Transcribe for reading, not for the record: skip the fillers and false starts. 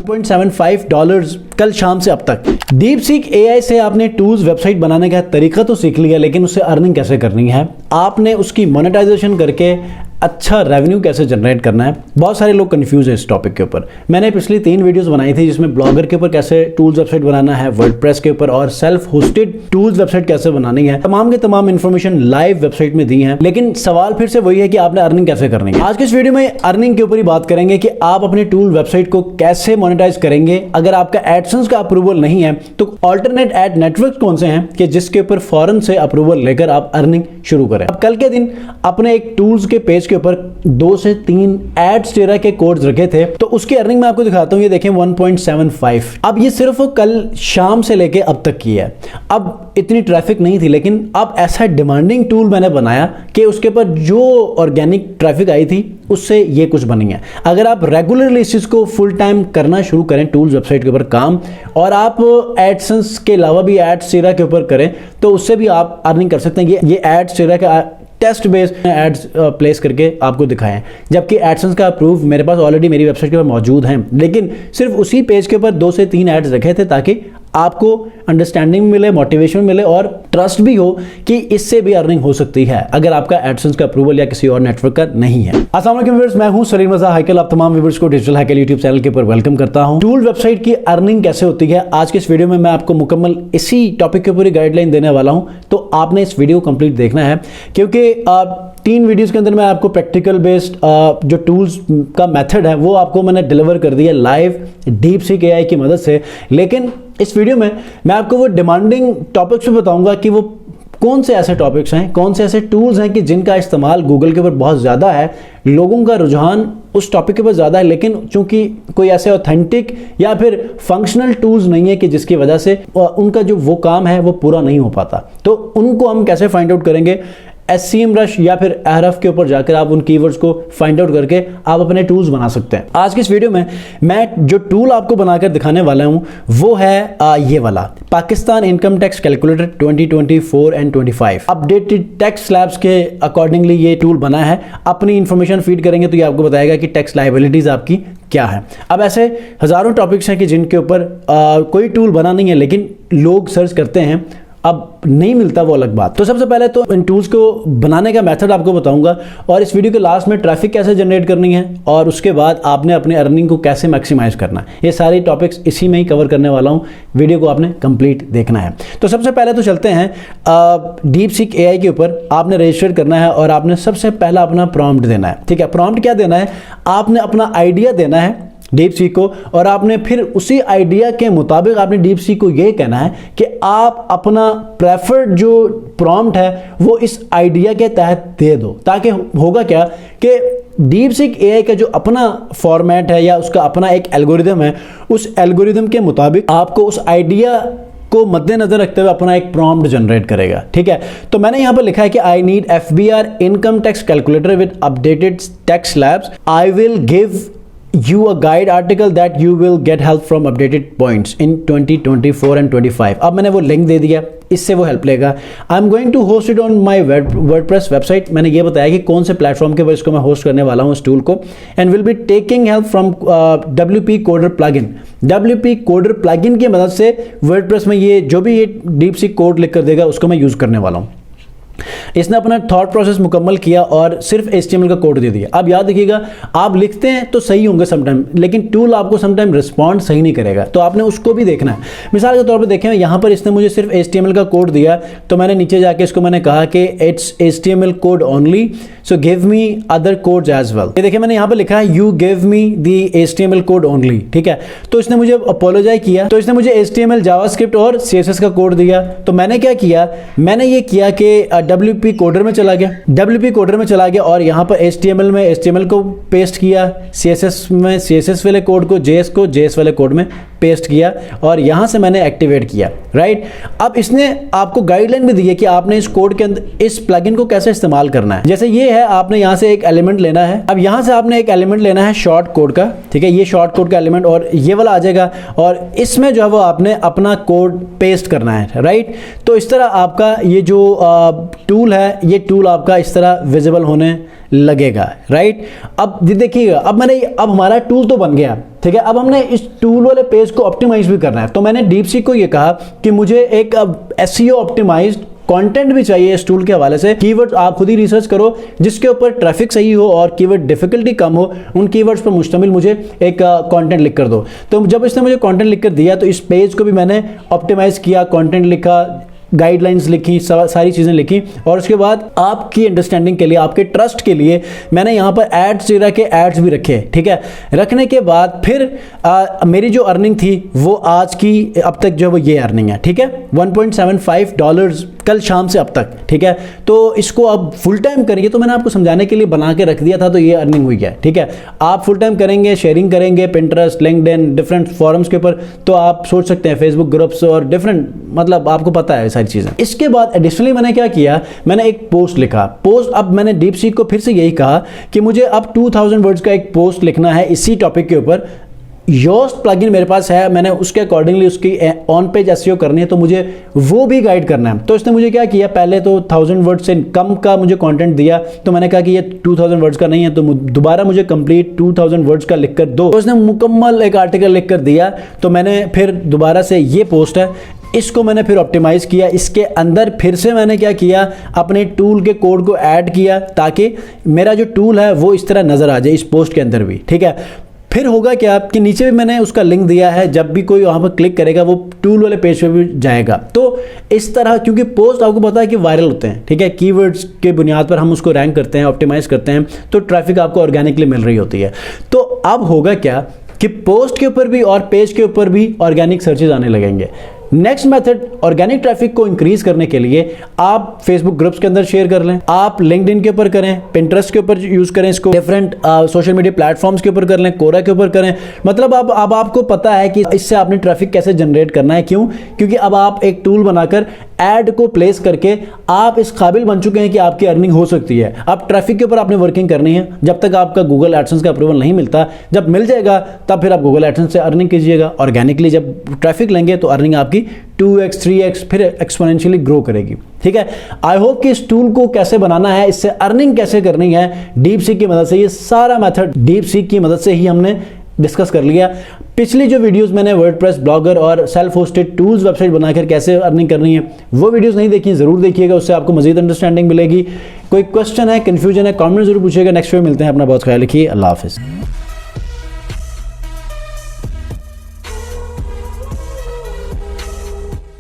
$1.75 कल शाम से अब तक। DeepSeek AI से आपने टूल्स वेबसाइट बनाने का तरीका तो सीख लिया, लेकिन उससे अर्निंग कैसे करनी है, आपने उसकी मोनेटाइजेशन करके अच्छा रेवेन्यू कैसे जनरेट करना है। बहुत सारे लोग कंफ्यूज हैं इस टॉपिक के ऊपर। मैंने पिछली 3 वीडियोस बनाई थी जिसमें ब्लॉगर के ऊपर कैसे टूल्स वेबसाइट बनाना है, वर्डप्रेस के ऊपर, और सेल्फ होस्टेड टूल्स वेबसाइट कैसे बनानी है। तमाम के तमाम इन्फॉर्मेशन लाइव वेबसाइट में दी है, लेकिन सवाल फिर से वही है कि आपने अर्निंग कैसे करनी है। आज के इस वीडियो में अर्निंग के ऊपर ही बात करेंगे कि आप अपने टूल वेबसाइट को कैसे मोनेटाइज करेंगे। अगर आपका एडसेंस का अप्रूवल नहीं है तो ऑल्टरनेट एड नेटवर्क कौन से हैं कि जिसके ऊपर फौरन से अप्रूवल लेकर आप अर्निंग शुरू करें। अब कल के दिन अपने एक टूल्स के पेज के ऊपर 2 से 3 एड्स टेरा के कोड्स रखे थे, तो उसकी अर्निंग मैं आपको दिखाता हूं। ये देखें 1.75। अब ये सिर्फ कल शाम से लेके अब तक की है। अब इतनी ट्रैफिक नहीं थी, लेकिन अब ऐसा डिमांडिंग टूल मैंने बनाया कि उसके ऊपर जो ऑर्गेनिक ट्रैफिक आई थी उससे ये कुछ बनी है। अगर आप रेगुलरली इस चीज को फुल टाइम करना शुरू करें टूल्स वेबसाइट के ऊपर काम, और आप एडसेंस के अलावा भी एड्स टेरा के ऊपर करें, तो उससे भी आप अर्निंग कर सकते हैं। ये एड्स टेरा का टेस्ट बेस्ड एड्स प्लेस करके आपको दिखाएं, जबकि एडसेंस का अप्रूव मेरे पास ऑलरेडी मेरी वेबसाइट के ऊपर मौजूद हैं, लेकिन सिर्फ उसी पेज के ऊपर 2 से 3 एड्स रखे थे ताकि आपको अंडरस्टैंडिंग मिले, मोटिवेशन मिले और ट्रस्ट भी हो कि इससे भी अर्निंग हो सकती है अगर आपका एडसेंस का अप्रूवल या किसी और नेटवर्क का नहीं है। अस्सलाम वालेकुम व्यूअर्स, मैं हूं सलीम रज़ा हैकल। आप तमाम व्यूअर्स को डिजिटल हैकल यूट्यूब चैनल के ऊपर वेलकम करता हूं। टूल वेबसाइट की अर्निंग कैसे होती है, आज के इस वीडियो में मैं आपको मुकम्मल इसी टॉपिक के ऊपर गाइडलाइन देने वाला हूं, तो आपने इस वीडियो को कंप्लीट देखना है, क्योंकि 3 वीडियोस के अंदर मैं आपको प्रैक्टिकल बेस्ड जो टूल्स का मेथड है वो आपको मैंने डिलीवर कर दिया लाइव DeepSeek AI की मदद से। लेकिन इस वीडियो में मैं आपको वो डिमांडिंग टॉपिक्स भी बताऊंगा कि वो कौन से ऐसे टॉपिक्स हैं, कौन से ऐसे टूल्स हैं कि जिनका इस्तेमाल गूगल के ऊपर बहुत ज़्यादा है, लोगों का रुझान उस टॉपिक के ऊपर ज़्यादा है, लेकिन चूंकि कोई ऐसे ऑथेंटिक या फिर फंक्शनल टूल्स नहीं है कि जिसकी वजह से उनका जो वो काम है वो पूरा नहीं हो पाता। तो उनको हम कैसे फाइंड आउट करेंगे। SEMrush या फिर Ahref के ऊपर जाकर आप उन कीवर्ड्स को फाइंड आउट करके आप अपने टूल्स बना सकते हैं। आज की इस वीडियो में मैं जो टूल आपको बनाकर दिखाने वाला हूं वो है ये वाला Pakistan income tax calculator 2024 and 25। Updated tax slabs के अकॉर्डिंगली ये टूल बना है। अपनी इंफॉर्मेशन फीड करेंगे तो ये आपको बताएगा कि टैक्स लायबिलिटीज आपकी क्या है। अब ऐसे हजारों टॉपिक्स हैं कि जिनके ऊपर कोई टूल बना नहीं है, लेकिन लोग सर्च करते हैं, अब नहीं मिलता वो अलग बात। तो सबसे पहले तो इन टूल्स को बनाने का मेथड आपको बताऊंगा, और इस वीडियो के लास्ट में ट्रैफिक कैसे जनरेट करनी है, और उसके बाद आपने अपने अर्निंग को कैसे मैक्सिमाइज करना है। ये सारे टॉपिक्स इसी में ही कवर करने वाला हूं। वीडियो को आपने कंप्लीट देखना है। तो सबसे पहले तो चलते हैं DeepSeek AI के ऊपर। आपने रजिस्टर करना है और आपने सबसे पहला अपना प्रॉम्प्ट देना है। ठीक है, प्रॉम्प्ट क्या देना है, आपने अपना आइडिया देना है DeepSeek को, और आपने फिर उसी आइडिया के मुताबिक आपने DeepSeek को यह कहना है कि आप अपना प्रेफर्ड जो प्रॉम्प्ट है वो इस आइडिया के तहत दे दो। ताकि होगा क्या कि DeepSeek AI का जो अपना फॉर्मेट है या उसका अपना एक एल्गोरिदम है, उस एल्गोरिदम के मुताबिक आपको उस आइडिया को मद्देनजर रखते हुए अपना एक प्रॉम्प्ट जनरेट करेगा। ठीक है, तो मैंने यहां पर लिखा है कि I need FBR income tax calculator with updated tax slabs. I will give you a guide article that you will get help from updated points in 2024 and 25। अब मैंने वो लिंक दे दिया, इससे वो हेल्प लेगा। I am going to host it on my WordPress website. मैंने ये बताया कि कौन से प्लेटफॉर्म के ऊपर इसको मैं होस्ट करने वाला हूँ इस टूल को। And will be taking help from WP coder plugin. WP coder plugin की मदद से वर्डप्रेस में ये जो भी ये DeepSeek कोड लिख कर देगा उसको मैं यूज़ करने वाला हूँ। इसने अपना थॉट प्रोसेस मुकम्मल किया और सिर्फ HTML का कोड दे दिया। अब याद रखिएगा, आप लिखते हैं तो सही होंगे समटाइम, लेकिन टूल आपको समटाइम रिस्पॉन्ड सही नहीं करेगा, तो आपने उसको भी देखना है। मिसाल के तौर पे देखें, यहाँ पर इसने मुझे सिर्फ HTML का कोड दिया, तो मैंने नीचे जाके इसको मैंने कहा कि it's HTML code only, so give me other codes as well. ये देखिए मैंने यहाँ पर लिखा है you give me the HTML code only. ठीक है, तो इसने मुझे अपोलोजाइज किया, तो इसने मुझे HTML जावास्क्रिप्ट और CSS का कोड दिया। तो मैंने क्या किया, मैंने ये किया कि WP कोडर में चला गया, WP कोडर में चला गया और यहाँ पर HTML में HTML को पेस्ट किया, CSS में CSS वाले कोड को JS वाले कोड में पेस्ट किया, और यहाँ से मैंने एक्टिवेट किया। राइट, अब इसने आपको गाइडलाइन भी दी है कि आपने इस कोड के अंदर इस प्लगइन को कैसे इस्तेमाल करना है। जैसे ये है, आपने यहाँ से एक एलिमेंट लेना है। अब यहाँ से आपने एक एलिमेंट लेना है शॉर्ट कोड का। ठीक है, ये शॉर्ट कोड का एलिमेंट और ये वाला आ जाएगा, और इसमें जो है वो आपने अपना कोड पेस्ट करना है। राइट, तो इस तरह आपका ये जो टूल टूल है, ये टूल आपका इस तरह विजिबल होने लगेगा, राइट। अब देखिएगा, अब हमारा टूल तो बन गया, ठीक है। अब हमने इस टूल वाले पेज को ऑप्टिमाइज भी करना है। तो मैंने डीपसीक को ये कहा कि मुझे एक अब एसईओ ऑप्टिमाइज्ड कंटेंट भी चाहिए इस टूल के हवाले से। कीवर्ड्स आप खुद ही रिसर्च करो जिसके ऊपर ट्रैफिक सही हो और कीवर्ड डिफिकल्टी कम हो, उन कीवर्ड्स पर मुश्तमिल मुझे एक कंटेंट लिख कर दो। तो जब इसने मुझे कंटेंट लिख कर दिया तो इस पेज को भी मैंने ऑप्टिमाइज किया, कंटेंट लिखा, गाइडलाइंस लिखी, सारी चीज़ें लिखी, और उसके बाद आपकी अंडरस्टैंडिंग के लिए, आपके ट्रस्ट के लिए मैंने यहाँ पर एड्स के एड्स भी रखे, ठीक है। रखने के बाद फिर मेरी जो अर्निंग थी वो आज की अब तक जो वो ये अर्निंग है, ठीक है, $1.75 कल शाम से अब तक, ठीक है। तो इसको अब फुल टाइम करेंगे, तो मैंने आपको समझाने के लिए बना के रख दिया था, तो ये अर्निंग हुई है, ठीक है। आप फुल टाइम करेंगे, शेयरिंग करेंगे पिंटरेस्ट, लिंक्डइन, डिफरेंट फॉरम्स के ऊपर, तो आप सोच सकते हैं फेसबुक ग्रुप्स और डिफरेंट, मतलब आपको पता है सारी चीज़ें। इसके बाद एडिशनली मैंने क्या किया, मैंने एक पोस्ट लिखा। अब मैंने डीपसीक को फिर से यही कहा कि मुझे अब 2000 वर्ड्स का एक पोस्ट लिखना है इसी टॉपिक के ऊपर। योस्ट प्लगइन मेरे पास है, मैंने उसके अकॉर्डिंगली उसकी ऑन पेज एसईओ करनी है, तो मुझे वो भी गाइड करना है। तो इसने मुझे क्या किया, पहले तो 1000 वर्ड से कम का मुझे कंटेंट दिया, तो मैंने कहा कि ये 2000 वर्ड्स का नहीं है, तो दोबारा मुझे कंप्लीट 2000 वर्ड्स का लिखकर दो। तो उसने मुकम्मल एक आर्टिकल लिखकर दिया, तो मैंने फिर दोबारा से ये पोस्ट है, इसको मैंने फिर ऑप्टिमाइज किया। इसके अंदर फिर से मैंने क्या किया, अपने टूल के कोड को ऐड किया ताकि मेरा जो टूल है वो इस तरह नजर आ जाए इस पोस्ट के अंदर भी, ठीक है। फिर होगा क्या कि नीचे भी मैंने उसका लिंक दिया है, जब भी कोई वहाँ पर क्लिक करेगा वो टूल वाले पेज पे भी जाएगा। तो इस तरह, क्योंकि पोस्ट आपको पता है कि वायरल होते हैं, ठीक है, कीवर्ड्स के बुनियाद पर हम उसको रैंक करते हैं, ऑप्टिमाइज करते हैं, तो ट्रैफिक आपको ऑर्गेनिकली मिल रही होती है। तो अब होगा क्या कि पोस्ट के ऊपर भी और पेज के ऊपर भी ऑर्गेनिक सर्चेज आने लगेंगे। नेक्स्ट मेथड, ऑर्गेनिक ट्रैफिक को इंक्रीज करने के लिए आप फेसबुक ग्रुप्स के अंदर शेयर कर लें, आप लिंक्डइन के ऊपर करें, पिंटरेस्ट के ऊपर यूज करें इसको, डिफरेंट सोशल मीडिया प्लेटफॉर्म्स के ऊपर कर लें, कोरा के ऊपर करें। मतलब अब आपको पता है कि इससे आपने ट्रैफिक कैसे जनरेट करना है। क्यों? क्योंकि अब आप एक टूल बनाकर ऐड को प्लेस करके आप इस काबिल बन चुके हैं कि आपकी अर्निंग हो सकती है। अब ट्रैफिक के ऊपर आपने वर्किंग करनी है, जब तक आपका गूगल एडसेंस का अप्रूवल नहीं मिलता, जब मिल जाएगा तब फिर आप गूगल एडसेंस से अर्निंग कीजिएगा। ऑर्गेनिकली जब ट्रैफिक लेंगे तो अर्निंग आपकी 2x 3x फिर एक्सपोनेंशियली ग्रो करेगी, ठीक है। आई होप कि इस टूल को कैसे बनाना है, इससे अर्निंग कैसे करनी है, डीपसीक की मदद से, ये सारा मेथड डीपसीक की मदद से ही हमने डिस्कस कर लिया। पिछली जो वीडियोस मैंने वर्डप्रेस, ब्लॉगर और सेल्फ होस्टेड टूल्स वेबसाइट बनाकर कैसे अर्निंग करनी है वो वीडियोस नहीं देखी, जरूर देखिएगा, उससे आपको मजीद अंडरस्टैंडिंग मिलेगी। कोई क्वेश्चन है, कंफ्यूजन है, कमेंट जरूर पूछिएगा। नेक्स्ट वीडियो मिलते हैं, अपना बहुत ख्याल रखिए, अल्लाह हाफिज़।